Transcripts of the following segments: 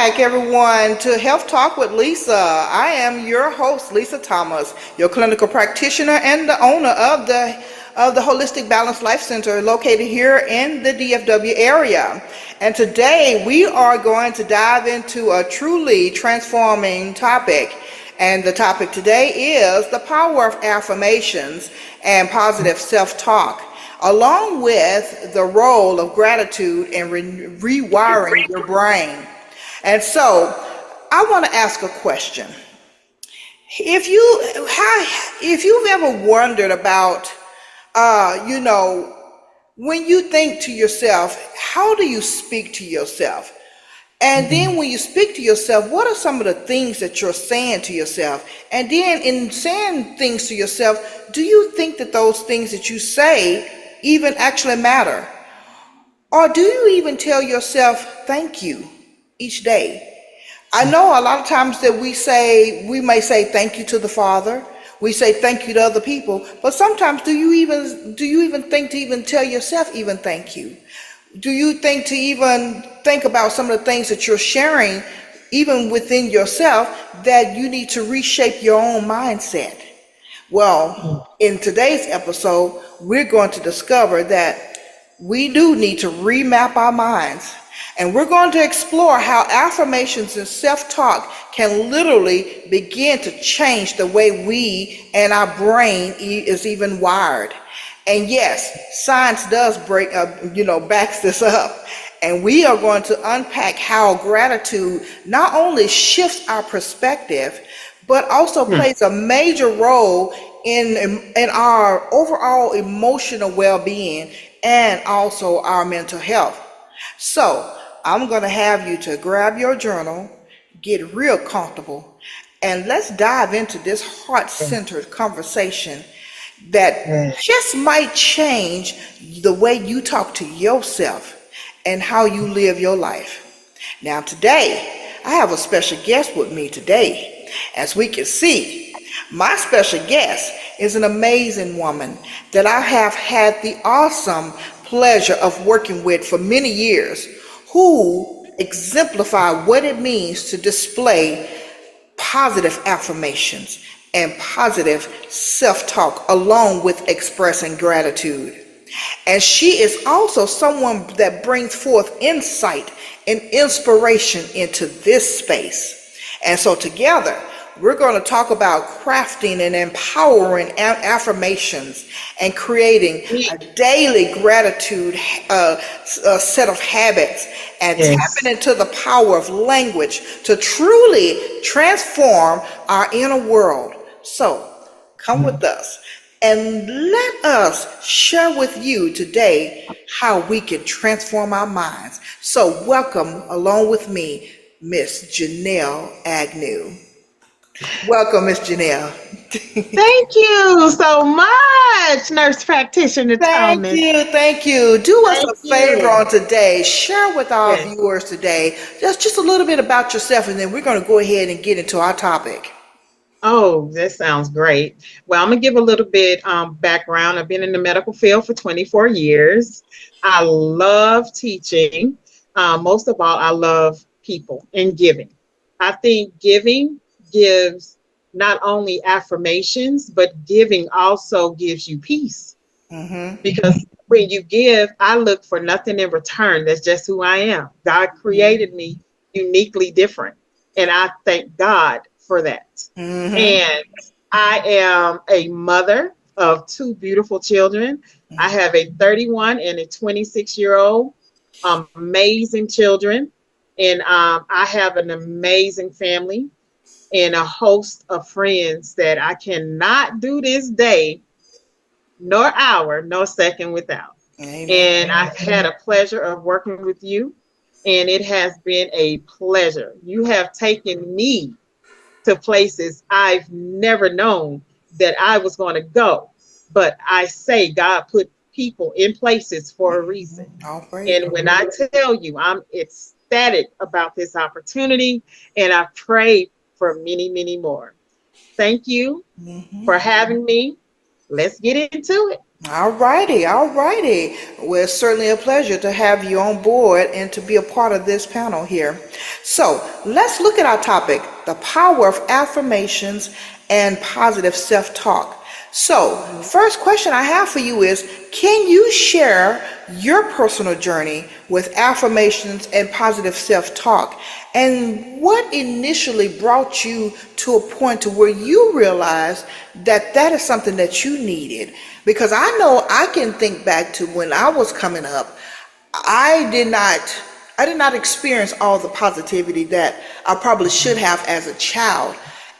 back, everyone, to Health Talk with Lisa. I am your host, Lisa Thomas, your clinical practitioner and the owner of the Holistic Balance Life Center located here in the DFW area. And today we are going to dive into a truly transforming topic. And the topic today is the power of affirmations and positive self-talk, along with the role of gratitude in rewiring your brain. And so I want to ask a question. If you've ever wondered about, when you think to yourself, how do you speak to yourself? And then when you speak to yourself, what are some of the things that you're saying to yourself? And then in saying things to yourself, do you think that those things that you say even actually matter? Or do you even tell yourself thank you each day? I know a lot of times that we may say thank you to the Father, we say thank you to other people, but sometimes do you even think to even tell yourself even thank you? Do you think to even think about some of the things that you're sharing even within yourself that you need to reshape your own mindset? Well, in today's episode, we're going to discover that we do need to remap our minds. And we're going to explore how affirmations and self-talk can literally begin to change the way we and our brain is even wired. And yes, science does backs this up. And we are going to unpack how gratitude not only shifts our perspective, but also plays a major role in our overall emotional well-being and also our mental health. So I'm going to have you to grab your journal, get real comfortable, and let's dive into this heart-centered conversation that just might change the way you talk to yourself and how you live your life. Now today, I have a special guest with me today. As we can see, my special guest is an amazing woman that I have had the awesome pleasure of working with for many years, who exemplify what it means to display positive affirmations and positive self-talk along with expressing gratitude. And she is also someone that brings forth insight and inspiration into this space. And so together, we're going to talk about crafting and empowering affirmations and creating a daily gratitude set of habits and tapping into the power of language to truly transform our inner world. So come with us and let us share with you today how we can transform our minds. So welcome along with me, Miss Janelle Agnew. Welcome, Miss Janelle. Thank you so much, Nurse Practitioner Thomas. Thank you. Do us Thank a favor you. on today. Share with our viewers today just a little bit about yourself, and then we're going to go ahead and get into our topic. Oh, that sounds great. Well, I'm going to give a little bit background. I've been in the medical field for 24 years. I love teaching. Most of all, I love people and giving. I think giving gives not only affirmations, but giving also gives you peace. Because when you give, I look for nothing in return. That's just who I am. God created me uniquely different. And I thank God for that. And I am a mother of two beautiful children. I have a 31 and a 26-year-old, amazing children. And I have an amazing family and a host of friends that I cannot do this day, nor hour, nor second without. Amen. And I've had a pleasure of working with you, and it has been a pleasure. You have taken me to places I've never known that I was going to go. But I say God put people in places for a reason. And when I tell you, I'm ecstatic about this opportunity, and I pray for many, many more. Thank you for having me. Let's get into it. All righty, all righty. Well, it's certainly a pleasure to have you on board and to be a part of this panel here. So let's look at our topic, the power of affirmations and positive self-talk. So, first question I have for you is, can you share your personal journey with affirmations and positive self-talk? And what initially brought you to a point to where you realized that that is something that you needed? Because I know I can think back to when I was coming up, I did not I did not experience all the positivity that I probably should have as a child.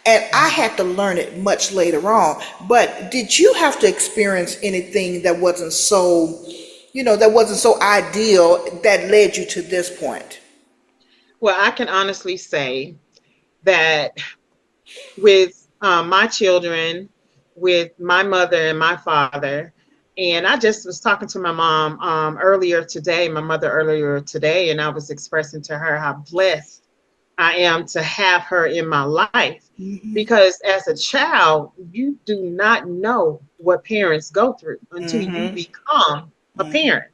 And I had to learn it much later on. But did you have to experience anything that wasn't so, that wasn't so ideal that led you to this point? Well, I can honestly say that with my children, with my mother and my father, and I just was talking to my mom earlier today, my mother earlier today, and I was expressing to her how blessed I am to have her in my life. Mm-hmm. Because as a child, you do not know what parents go through until you Mm-hmm. become a Mm-hmm. parent.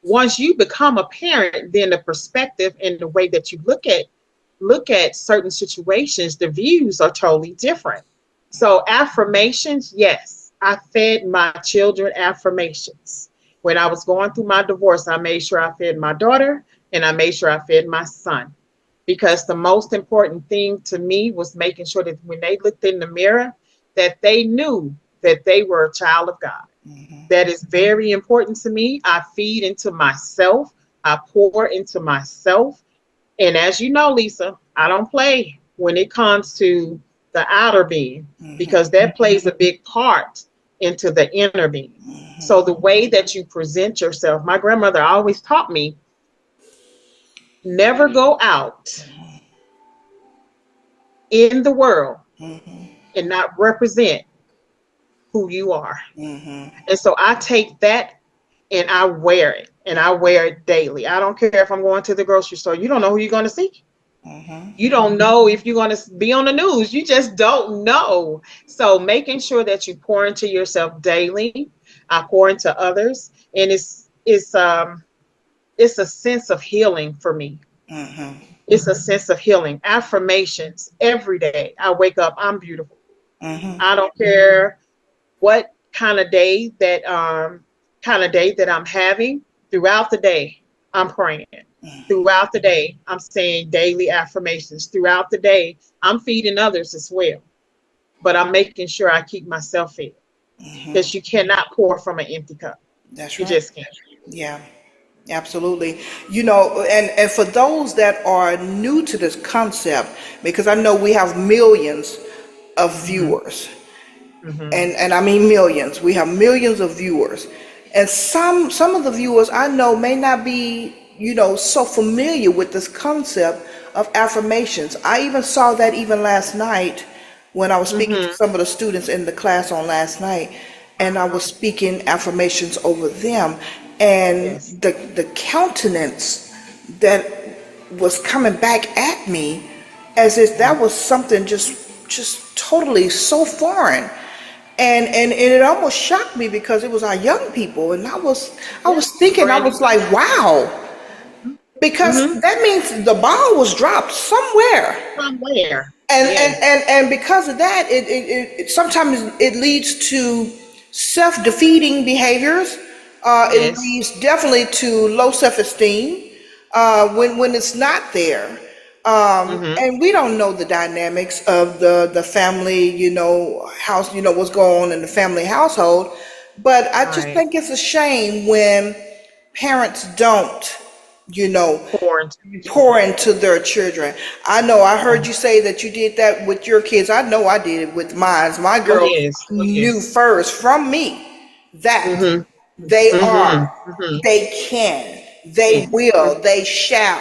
Once you become a parent, then the perspective and the way that you look at certain situations, the views are totally different. So affirmations, yes, I fed my children affirmations. When I was going through my divorce, I made sure I fed my daughter and I made sure I fed my son. Because the most important thing to me was making sure that when they looked in the mirror, that they knew that they were a child of God. Mm-hmm. That is very important to me. I feed into myself. I pour into myself. And as you know, Lisa, I don't play when it comes to the outer being Mm-hmm. because that plays a big part into the inner being. So the way that you present yourself, my grandmother always taught me never go out in the world Mm-hmm. and not represent who you are. Mm-hmm. And so I take that and I wear it and I wear it daily. I don't care if I'm going to the grocery store. You don't know who you're going to see. Mm-hmm. You don't know if you're going to be on the news. You just don't know. So making sure that you pour into yourself daily, I pour into others, and it's a sense of healing for me. Mm-hmm. It's a sense of healing. Affirmations every day. I wake up. I'm beautiful. Mm-hmm. I don't care what kind of day that I'm having. Throughout the day, I'm praying. Throughout the day, I'm saying daily affirmations. Throughout the day, I'm feeding others as well. But I'm making sure I keep myself fed Mm-hmm. because you cannot pour from an empty cup. That's You right. just can't. Yeah. Absolutely. And for those that are new to this concept, because I know we have millions of Hmm. viewers, Hmm. and I mean millions. We have millions of viewers. And some of the viewers I know may not be, so familiar with this concept of affirmations. I even saw that even last night when I was speaking to Hmm. some of the students in the class on last night, and I was speaking affirmations over them, and Yes. the countenance that was coming back at me as if that was something just totally so foreign, and it almost shocked me because it was our young people, and I was Yes. thinking, I Brand was new. like, wow, because Hmm. that means the ball was dropped somewhere. Somewhere. And Yes. and and because of that, it sometimes it leads to self-defeating behaviors. It Yes. leads definitely to low self-esteem when it's not there. Hmm. And we don't know the dynamics of the family, house, what's going on in the family household. But I just Right. think it's a shame when parents don't, you know, Pour into your pour children. into their children. I know I heard you say that you did that with your kids. I know I did it with mine. My Oh girls yes. Oh knew yes. first from me that Hmm. they are, Hmm. Hmm. they can, they Yes. will, they shall,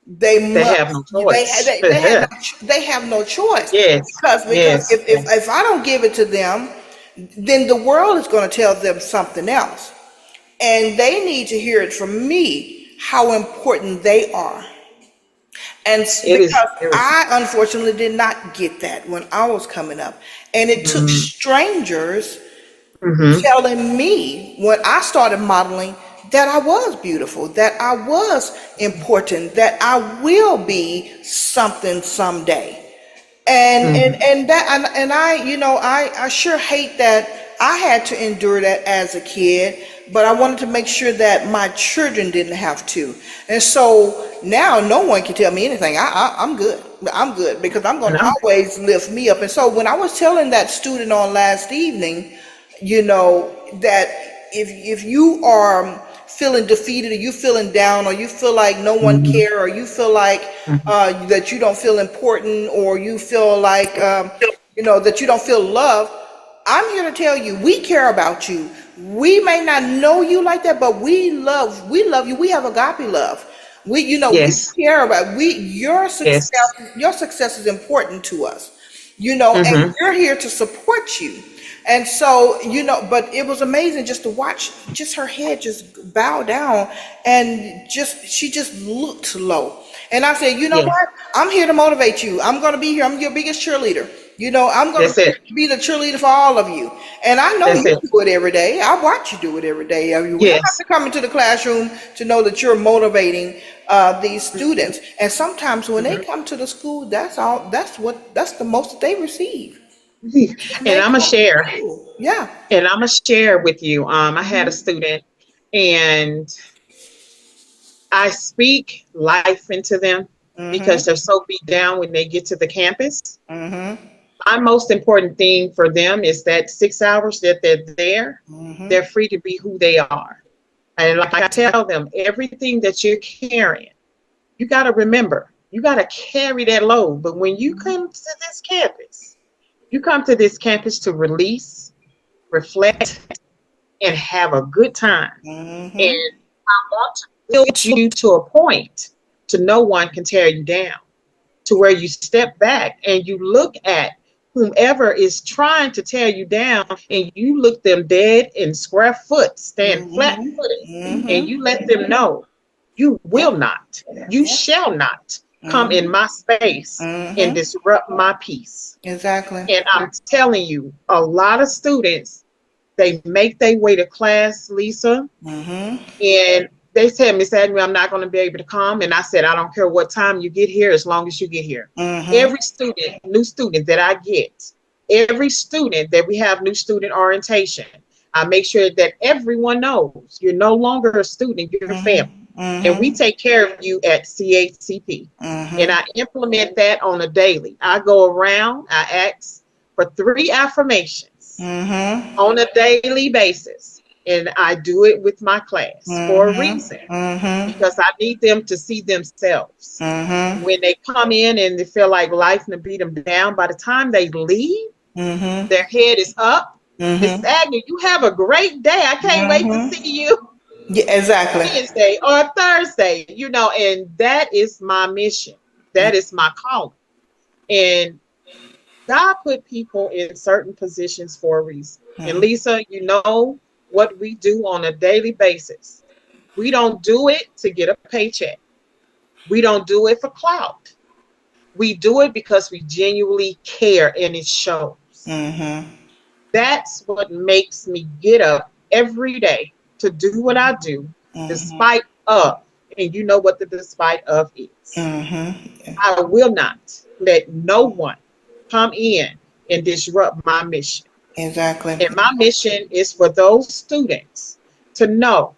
they They have no must. choice. They have no choice, Yes, because yes, if yes. I don't give it to them, then the world is going to tell them something else, and they need to hear it from me how important they are. And It is. because It was. I unfortunately did not get that when I was coming up, and it took Mm, strangers Mm-hmm. telling me when I started modeling that I was beautiful, that I was important, that I will be something someday. Mm-hmm. And I, I sure hate that I had to endure that as a kid, but I wanted to make sure that my children didn't have to. And so now no one can tell me anything. I'm good. I'm good because I'm going to No. always lift me up. And so when I was telling that student on last evening, that if you are feeling defeated, or you feeling down, or you feel like no one Mm-hmm. care, or you feel like that you don't feel important, or you feel like that you don't feel loved, I'm here to tell you we care about you. We may not know you like that, but we love you. We have agape love. We Yes. care about we Yes. your success is important to us, and Mm-hmm. we're here to support you. And so, but it was amazing just to watch just her head just bow down, and she just looked low. And I said, you know Yes. what? I'm here to motivate you. I'm going to be here. I'm your biggest cheerleader. I'm going to That's it. be the cheerleader for all of you. And I know That's you it. do it every day. I watch you do it every day. I mean, we don't have Yes. to come into the classroom to know that you're motivating these students. And sometimes when they Mm-hmm. come to the school, that's all. That's the most that they receive when And they I'm gonna come to share. school. Yeah. And I'm gonna share with you. I had a Mhm. student, and I speak life into them because Mhm. they're so beat down when they get to the campus. Mhm. My most important thing for them is that 6 hours that they're there, Mhm. they're free to be who they are. And like I tell them, everything that you're carrying, you got to remember, you got to carry that load. But when you come to this campus to release, reflect, and have a good time. And Mhm. I want to build you to a point to no one can tear you down, to where you step back and you look at whomever is trying to tear you down, and you look them dead and square foot, stand flat Mhm. footed, and Mhm. you let them know you Yep. will not, you Yep. shall not come in Mhm. my space and Mhm. disrupt my peace. Exactly. And I'm telling you, a lot of students, they make their way to class, Lisa, Mhm. and they said, Miss Admiral, I'm not going to be able to come. And I said, I don't care what time you get here, as long as you get here. Mhm. Every student, new student that I get, every student that we have new student orientation, I make sure that everyone knows you're no longer a student, you're family. Mhm. And we Mhm. take care of you at CHCP. And Mhm. I implement that on a daily. I go around, I ask for 3 affirmations Mhm. on a daily basis. And I do it with my class for a Mhm. reason, Mhm. because I need them to see themselves. Mhm. When they come in and they feel like life to beat them down, by the time they leave, Mhm. their head is up. Mrs. Mhm. Agnew, you have a great day. I can't wait to see Mhm. you Yeah, exactly. Wednesday or Thursday, and that is my mission. That is my calling. And God put people in certain positions for a reason. And Mhm. Lisa, you know what we do on a daily basis. We don't do it to get a paycheck. We don't do it for clout. We do it because we genuinely care, and it shows. Mhm. That's what makes me get up every day to do what I do, Mhm. despite of. And you know what the despite of is. Mhm. I will not let no one come in and disrupt my mission. Exactly. And my mission is for those students to know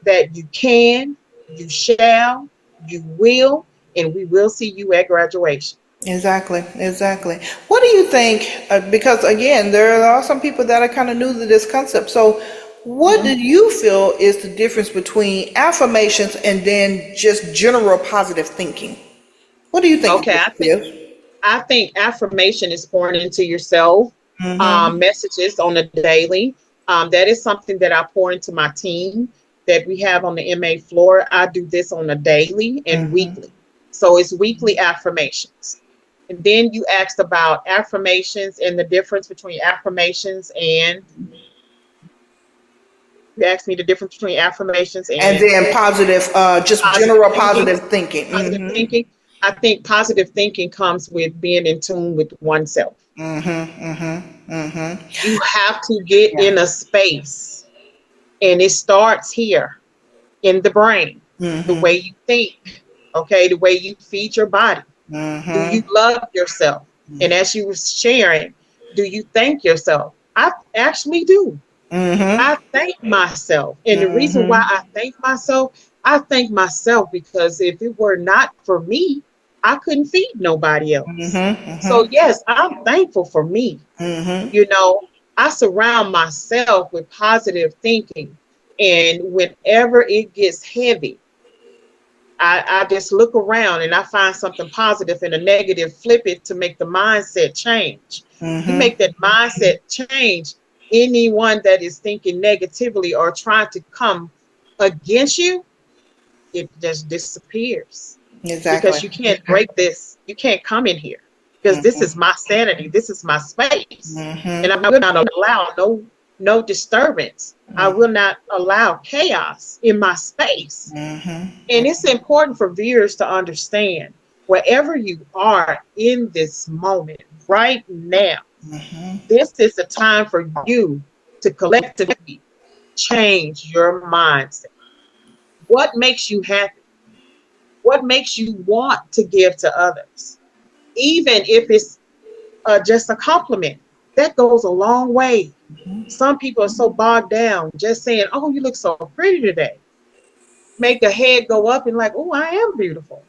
that you can, you shall, you will, and we will see you at graduation. Exactly, exactly. What do you think? Because again, there are some people that are kind of new to this concept. So, what do Mhm. you feel is the difference between affirmations and then just general positive thinking? What do you think the Okay, difference is? I think affirmation is pouring into yourself, Mm-hmm. messages on a daily. That is something that I pour into my team that we have on the MA floor. I do this on a daily and Mm-hmm. weekly. So it's weekly affirmations. And then you asked about affirmations and the difference between affirmations and you asked me the difference between affirmations And and then positive, just positive general thinking. positive thinking. Positive Mm-hmm. thinking. I think positive thinking comes with being in tune with oneself. You have to get Yeah. in a space, and it starts here in the brain, the way you think, okay, the way you feed your body. Do you love yourself? And as you were sharing, do you thank yourself? I actually do. I thank myself. And the reason why I thank myself because if it were not for me, I couldn't feed nobody else. So, yes, I'm thankful for me. You know, I surround myself with positive thinking. And whenever it gets heavy, I just look around and I find something positive and a negative, flip it to make the mindset change. You make that mindset change, anyone that is thinking negatively or trying to come against you, it just disappears Exactly. because you can't break this. You can't come in here because this is my sanity. This is my space. And I will not allow no disturbance. I will not allow chaos in my space. And it's important for viewers to understand wherever you are in this moment, right now, this is the time for you to collectively change your mindset. What makes you happy? What makes you want to give to others? Even if it's just a compliment, that goes a long way. Some people are so bogged down just saying, "Oh, you look so pretty today." Make the head go up and like, "Oh, I am beautiful."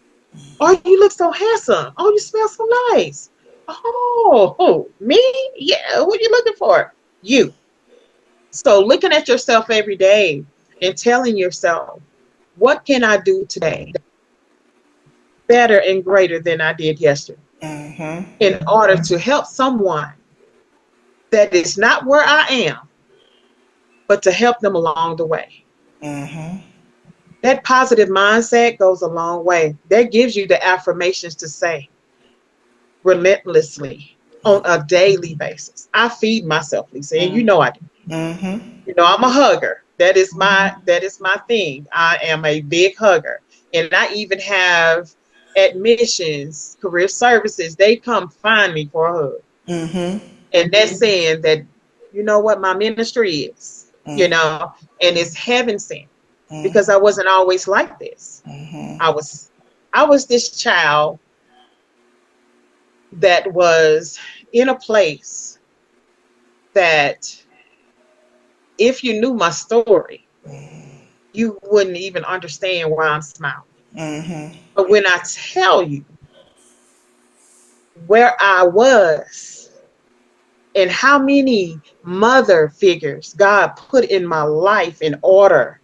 "Oh, you look so handsome." "Oh, you smell so nice." "Oh, me? Yeah, what are you looking for?" You. So looking at yourself every day and telling yourself, what can I do today better and greater than I did yesterday in order to help someone that is not where I am, but to help them along the way. That positive mindset goes a long way. That gives you the affirmations to say relentlessly on a daily basis. I feed myself, Lisa, and you know I do. You know, I'm a hugger. That is my thing. I am a big hugger. And I even have admissions, career services, they come find me for a hug. And that's saying that, you know what my ministry is, and it's heaven sent because I wasn't always like this. I was this child that was in a place that if you knew my story, you wouldn't even understand why I'm smiling. But when I tell you where I was and how many mother figures God put in my life in order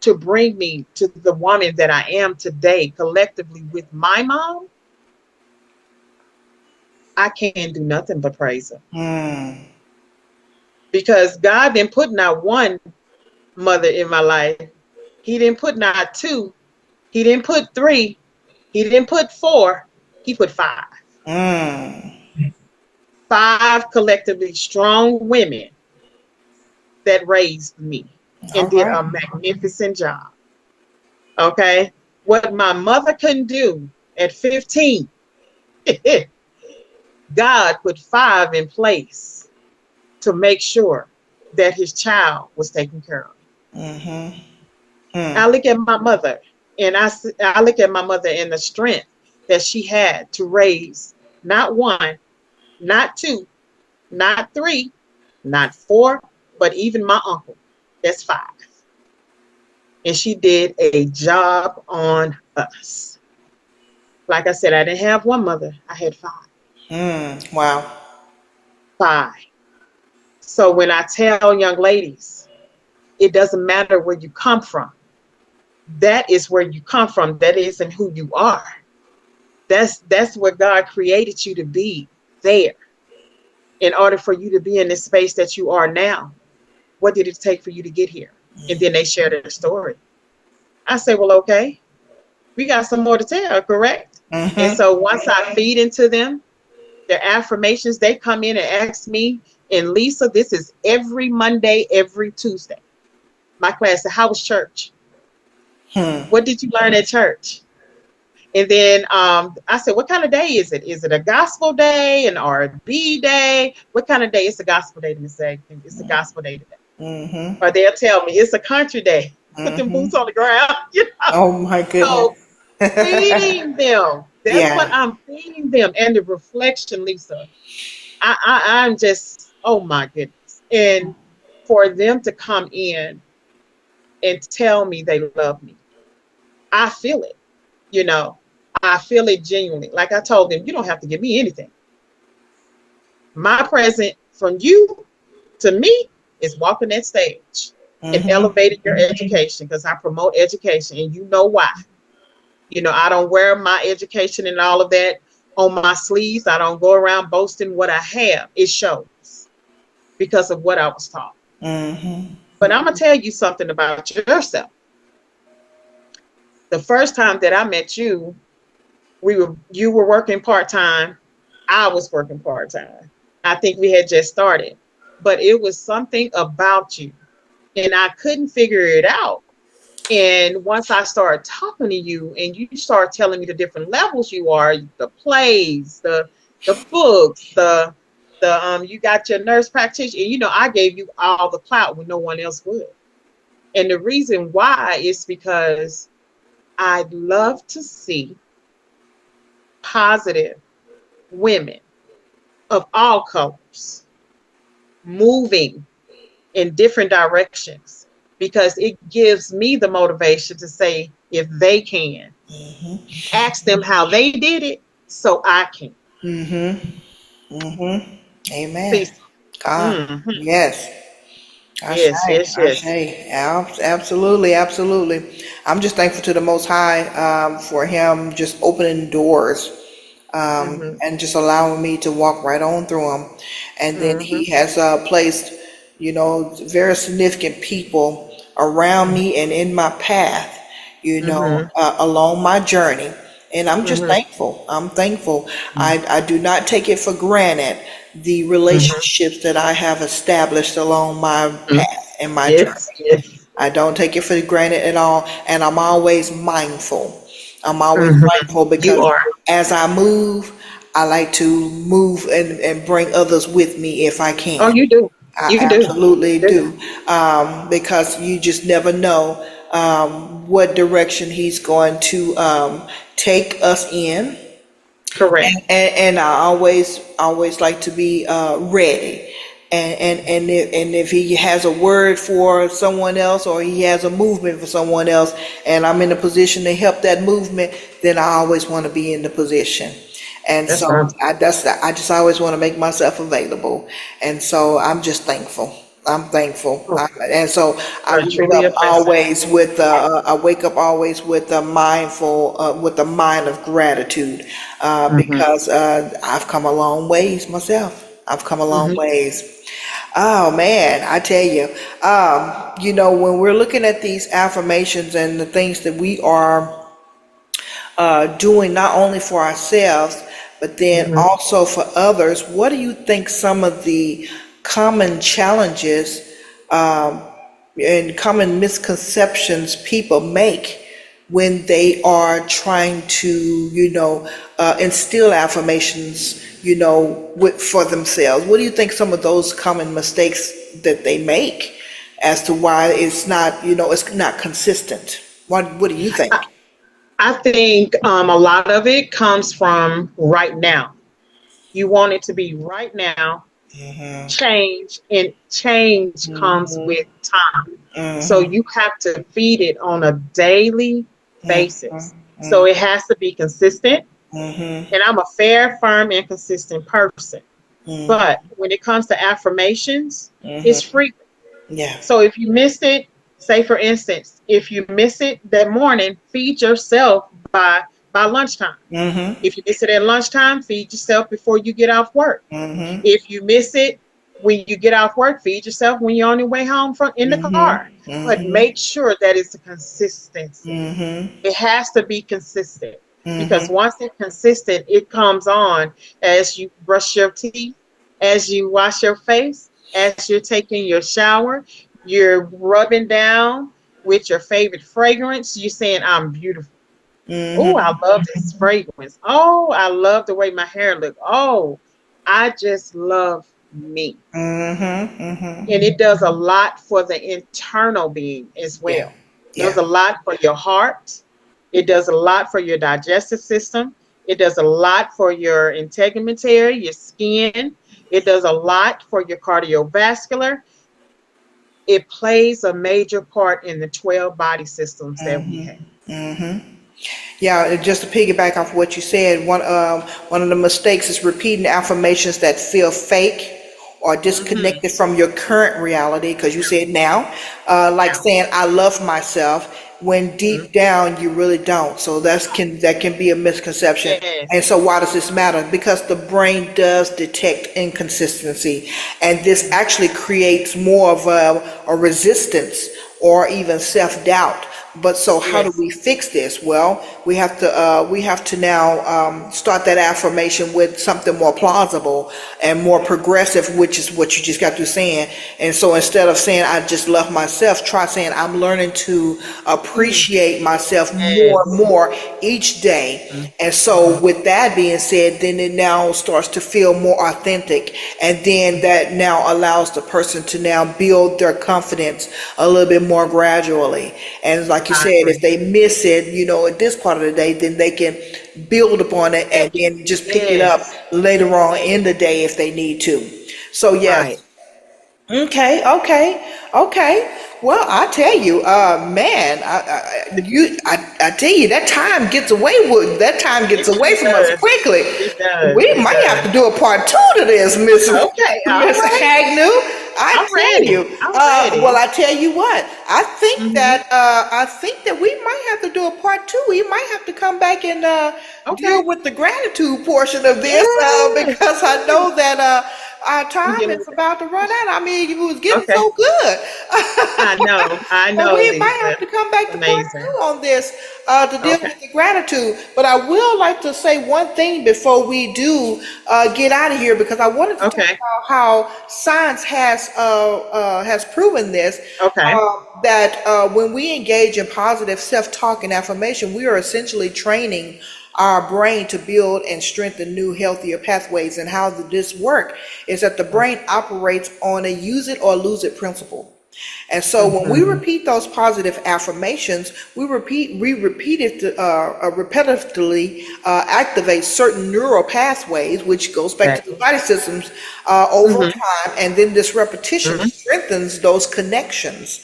to bring me to the woman that I am today, collectively with my mom, I can't do nothing but praise her. Because God didn't put not one mother in my life. He didn't put not two. He didn't put three. He didn't put four. He put five. Five collectively strong women that raised me All and did right. a magnificent job. Okay? What my mother couldn't do at 15, God put five in place to make sure that his child was taken care of. I look at my mother and I look at my mother and the strength that she had to raise not one, not two, not three, not four, but even my uncle. That's five. And she did a job on us. Like I said, I didn't have one mother. I had five. Wow. Five. So when I tell young ladies, it doesn't matter where you come from. That is where you come from. That isn't who you are. That's what God created you to be there. In order for you to be in this space that you are now, what did it take for you to get here? And then they share their story. I say, well, okay, we got some more to tell, correct? And so once I feed into them, their affirmations, they come in and ask me, and Lisa, this is every Monday, every Tuesday. My class said, how was church? What did you learn at church? And then I said, what kind of day is it? Is it a gospel day, an R&B day? What kind of day? It's a gospel day, Miss A. It's a gospel day today. Mm-hmm. Or they'll tell me it's a country day. Put them Mm-hmm. boots on the ground. You know? Oh my goodness. So feeding them. That's what Yeah. I'm feeding them. And the reflection, Lisa. I'm just, oh my goodness. And for them to come in and tell me they love me, I feel it, you know, I feel it genuinely. Like I told them, you don't have to give me anything. My present from you to me is walking that stage and Mm-hmm. elevating your education, because I promote education and you know why. You know, I don't wear my education and all of that on my sleeves. I don't go around boasting what I have. It shows because of what I was taught. Mm-hmm. But I'm going to tell you something about yourself. The first time that I met you, you were working part-time. I was working part-time. I think we had just started. But it was something about you. And I couldn't figure it out. And once I started talking to you and you start telling me the different levels you are, the plays, the books, the you got your nurse practitioner, and you know, I gave you all the clout when no one else would. And the reason why is because I'd love to see positive women of all colors moving in different directions, because it gives me the motivation to say, if they can, Mm-hmm. ask them how they did it so I can. Mm-hmm. Mm-hmm. Amen. See, God. mhm. Yes. Yes, yes, I yes. say, absolutely, absolutely. I'm just thankful to the Most High for Him just opening doors Mhm, and just allowing me to walk right on through them. And then mhm, He has placed, very significant people around mhm, me and in my path, mhm, along my journey. And I'm just mhm, thankful. I'm thankful. mhm, I do not take it for granted the mhm, relationships that I have established along my mhm. path and my journey. Yes, yes. I don't take it for granted at all, and I'm always mindful. I'm always Mhm. mindful You because are. as I move, I like to move and bring others with me if I Oh, can. you do. I You do. absolutely You do. do, because you just never know what direction he's going to take us in, Correct. and I always like to be ready. And if he has a word for someone else or he has a movement for someone else, and I'm in a position to help that movement, then I always want to be in the position. And That's what I'm so talking I just always want to make myself available. And so I'm just thankful. I'm thankful. about. And so You are truly a blessing. I wake up always with a with a mind of gratitude, Mhm, because I've come a long ways myself. I've come a long mhm, ways. Oh man, I tell you, when we're looking at these affirmations and the things that we are doing not only for ourselves, but then mhm, also for others, what do you think some of the common challenges um, and common misconceptions people make when they are trying to, instill affirmations, for themselves? What do you think some of those common mistakes that they make as to why it's not consistent? What do you think? I think a lot of it comes from right now. You want it to be right now. Hmm. Change, and change comes Hmm. with time. So Hmm. you have to feed it on a daily basis. So Hmm. it has to be consistent. Hmm. And I'm a fair, firm, and consistent person. Hmm. But when it comes to affirmations, it's Hmm. free. Yeah. So if you missed it, say for instance, if you miss it that morning, feed yourself by lunchtime. Hmm. If you miss it at lunchtime, feed yourself before you get off work. Hmm. If you miss it when you get off work, feed yourself when you're on your way home from in the Hmm. car. But Hmm. make sure that it's a consistency. Hmm. It has to be consistent, because Hmm. once it's consistent, it comes on as you brush your teeth, as you wash your face, as you're taking your shower, you're rubbing down with your favorite fragrance. You're saying, I'm beautiful. Oh, I Mm-hmm. love this fragrance. Oh, I love the way my hair look. Oh, I just love me. Mm-hmm. Mm-hmm. And it does a lot for the internal being as Yeah. well. It does Yeah. a lot for your heart. It does a lot for your digestive system. It does a lot for your integumentary, your skin. It does a lot for your cardiovascular. It plays a major part in the 12 body systems that we have. Mm-hmm. Mm-hmm. Yeah, just to piggyback off what you said, one of the mistakes is repeating affirmations that feel fake or Mm-hmm. disconnected from your current reality, because you said now, like Now, saying I love myself when mhm. deep down you really don't. So that can be a misconception. And Yes. so why does this matter? Because the brain does detect inconsistency, and this actually creates more of a resistance or even self-doubt. But so how do Yes. we fix this? Well, we have to now start that affirmation with something more plausible and more progressive, which is what you just got through saying. And so instead of saying I just love myself, try saying I'm learning to Mm. appreciate myself more and Yes. more each day. And so Mm-hmm. with that being said, then it now starts to feel more authentic. And then that now allows the person to now build their confidence a little bit more gradually. And like you I said, if agree. they miss it, at this part of the day, then they can build upon it and then just pick it up Yes. later on in the day if they need to. So Right. yes. Okay, okay, okay. Well, I tell you, man, I tell you, that time gets It away sure from us does. quickly. It does. We It might have does. to do a part two to this, Okay. All Miss right. Agnew. I I'm tell ready. you. I'm Well, ready. I tell you what. Mm-hmm. I think that we might have to do a part two. We might have to come back and deal Okay. with the gratitude portion of this Yes. because I know that our We time dealing is with it. about to run out. I mean, it was getting Okay. so good. I know. I But know, we might Lisa. have to come back It's to part two amazing. on this to deal Okay. with the gratitude. But I will like to say one thing before we do get out of here, because I wanted to talk Okay. about how science has proven this. Okay. That when we engage in positive self-talk and affirmation, we are essentially training our brain to build and strengthen new, healthier pathways. And how this work is that the brain operates on a use it or lose it principle. And so when we Mm-hmm. repeat those positive affirmations, we repeat it repetitively activate certain neural pathways, which goes back to the Exactly. body systems over Mm-hmm. time. And then this repetition Mm-hmm. strengthens those connections.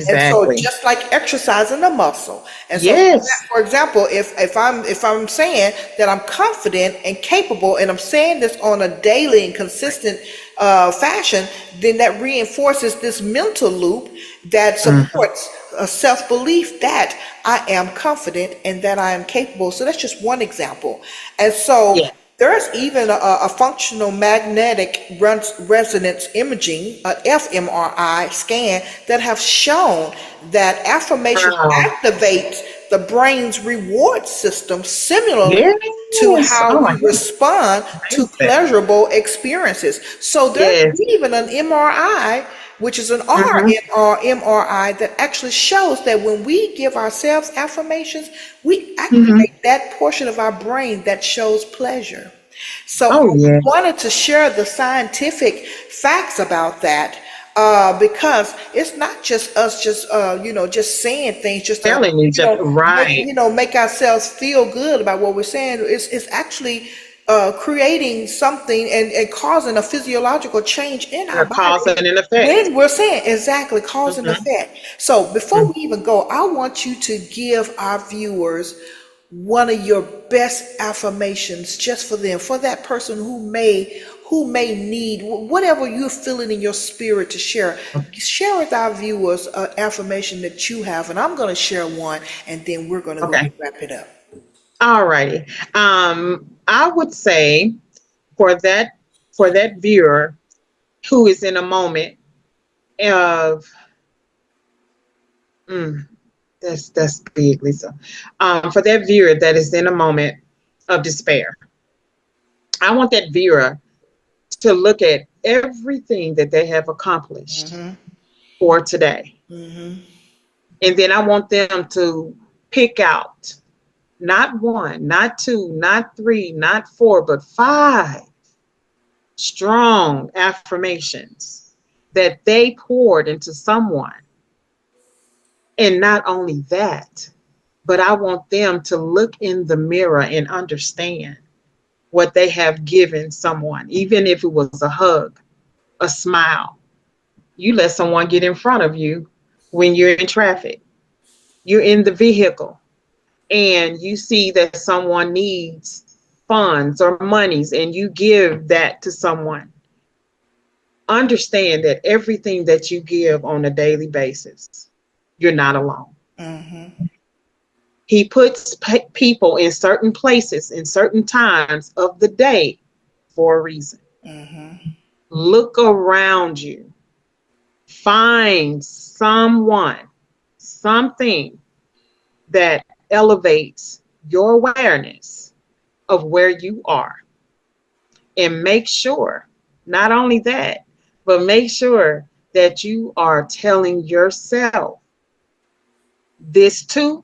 And so Exactly. just like exercising a muscle. And so Yes. for example, if I'm saying that I'm confident and capable, and I'm saying this on a daily and consistent fashion, then that reinforces this mental loop that Mm-hmm. supports a self-belief that I am confident and that I am capable. So that's just one example. And so Yeah. there's even a functional magnetic resonance imaging, a fMRI scan, that have shown that affirmation Wow. activates the brain's reward system similarly to Yes. how Oh we my goodness. respond to Amazing. pleasurable experiences. So there's Yes. even an MRI, which is an Mm-hmm. MRI, that actually shows that when we give ourselves affirmations, we Mm-hmm. activate that portion of our brain that shows pleasure. So I Oh yeah. wanted to share the scientific facts about that because it's not just us just saying things just to Telling you just right. make ourselves feel good about what we're saying. It's actually creating something and causing a physiological change in our A cause body and an effect. when we're saying exactly cause and Mm-hmm. effect. So before we Mm-hmm. even go, I want you to give our viewers one of your best affirmations just for them, for that person who may need whatever you're feeling in your spirit to share. Share with our viewers an affirmation that you have, and I'm going to share one, and then we're going to go Okay. and wrap it up. All righty. I would say for that viewer who is in a moment of mm, that's big, Lisa. For that viewer that is in a moment of despair, I want that viewer to look at everything that they have accomplished Mm-hmm. for today. Mm-hmm. And then I want them to pick out. Not one, not two, not three, not four, but 5 strong affirmations that they poured into someone. And not only that, but I want them to look in the mirror and understand what they have given someone, even if it was a hug, a smile. You let someone get in front of you when you're in traffic, you're in the vehicle, and you see that someone needs funds or monies, and you give that to someone. Understand that everything that you give on a daily basis, you're not alone. Mm-hmm. He puts people in certain places in certain times of the day for a reason. Mm-hmm. Look around you. Find someone, something that elevates your awareness of where you are. And make sure, not only that, but make sure that you are telling yourself, this too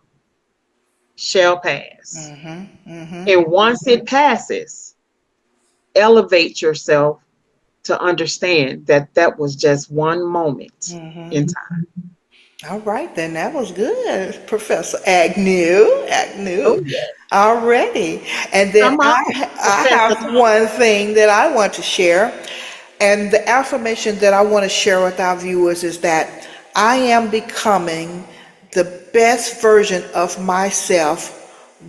shall pass. Mm-hmm. Mm-hmm. And once it passes, elevate yourself to understand that that was just one moment in Mm-hmm. time. All right, then that was good, Professor Agnew. Oh, Agnew, yeah. already. And then Come on, I Professor have Thomas. one thing that I want to share, and the affirmation that I want to share with our viewers is that I am becoming the best version of myself,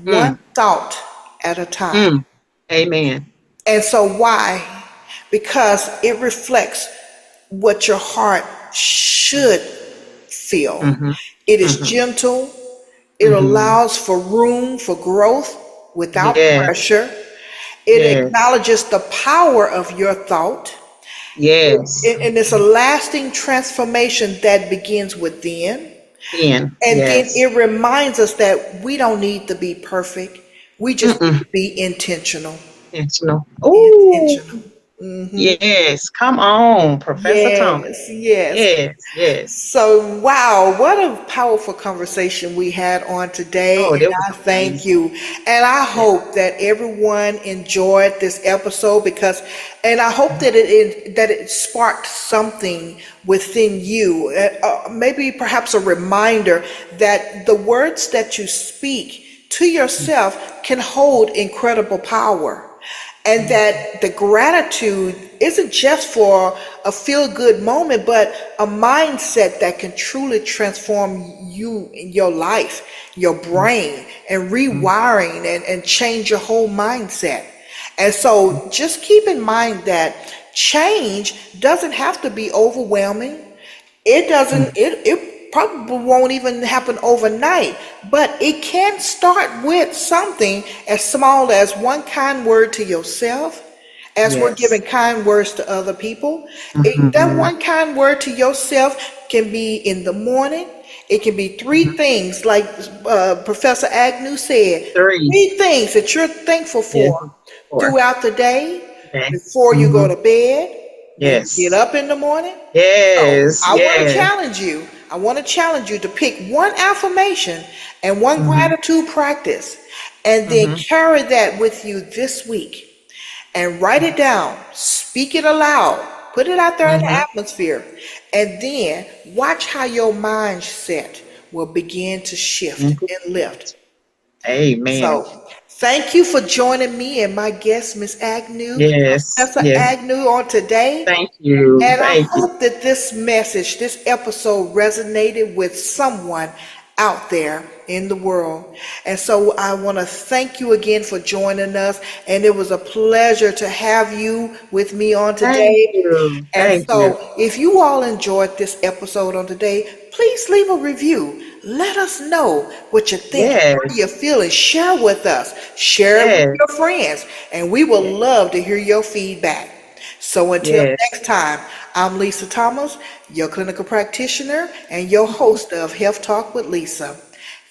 one Mm, thought at a time. mm. Amen. And so why? Because it reflects what your heart should feel. Mm-hmm, It is mm-hmm, gentle. It mm-hmm. allows for room for growth without Yes, pressure. It yes, acknowledges the power of your thought. yes. And it's a lasting transformation that begins within. Then, And then yes. it reminds us that we don't need to be perfect. We just need Mm-mm. to be intentional. Intentional. Oh, Intentional. Hmm. yes. Come on, Professor Thomas. Yes, yes. Yes, yes. So, wow, what a powerful conversation we had on today. Oh, And that was I thank amazing. you. And I Yeah. hope that everyone enjoyed this episode because, and I hope that that it sparked something within you. Maybe perhaps a reminder that the words that you speak to yourself can hold incredible power, and that the gratitude isn't just for a feel good moment, but a mindset that can truly transform you in your life, your brain, and rewiring and change your whole mindset. And so just keep in mind that change doesn't have to be overwhelming. It probably won't even happen overnight, but it can start with something as small as one kind word to yourself, as we're Yes. giving kind words to other people. That Mm-hmm. one kind word to yourself can be in the morning. It can be three things, like Professor Agnew said, 3. three things that you're thankful Yes. for 4. throughout the day, Okay. before you go Mm-hmm. to bed, when you get Yes. up in the morning. So Yes. I want to Yes. challenge you. I want to challenge you to pick one affirmation and one Mm-hmm. gratitude practice, and then Mm-hmm. carry that with you this week and write it down. Speak it aloud. Put it out there in the Mm-hmm. atmosphere. And then watch how your mindset will begin to shift and lift. Amen. So, thank you for joining me and my guest, Miss Agnew, Yes. Professor Yes. Agnew, on today. Thank you. And I Thank you. hope that this message, this episode resonated with someone out there in the world. And so I want to thank you again for joining us. And it was a pleasure to have you with me on Thank today. you. And Thank you. so if you all enjoyed this episode on today, please leave a review. Let us know what you're thinking, what you're Yes. feeling. Share with us. Share it with Yes. your friends. And we will Yes. love to hear your feedback. So until Yes. next time, I'm Lisa Thomas, your clinical practitioner and your host of Health Talk with Lisa.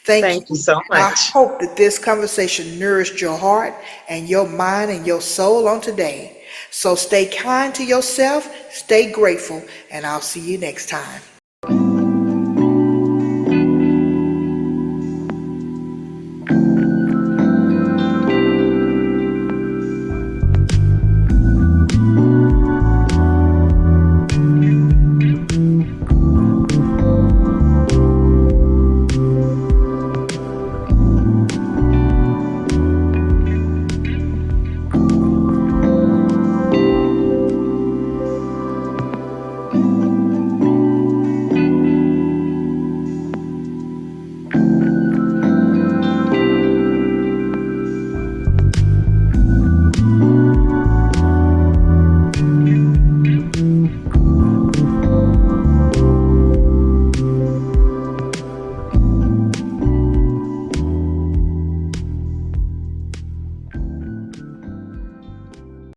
Thank Thank you you. so And I much. hope that this conversation nourished your heart and your mind and your soul on today. So stay kind to yourself, stay grateful, and I'll see you next time.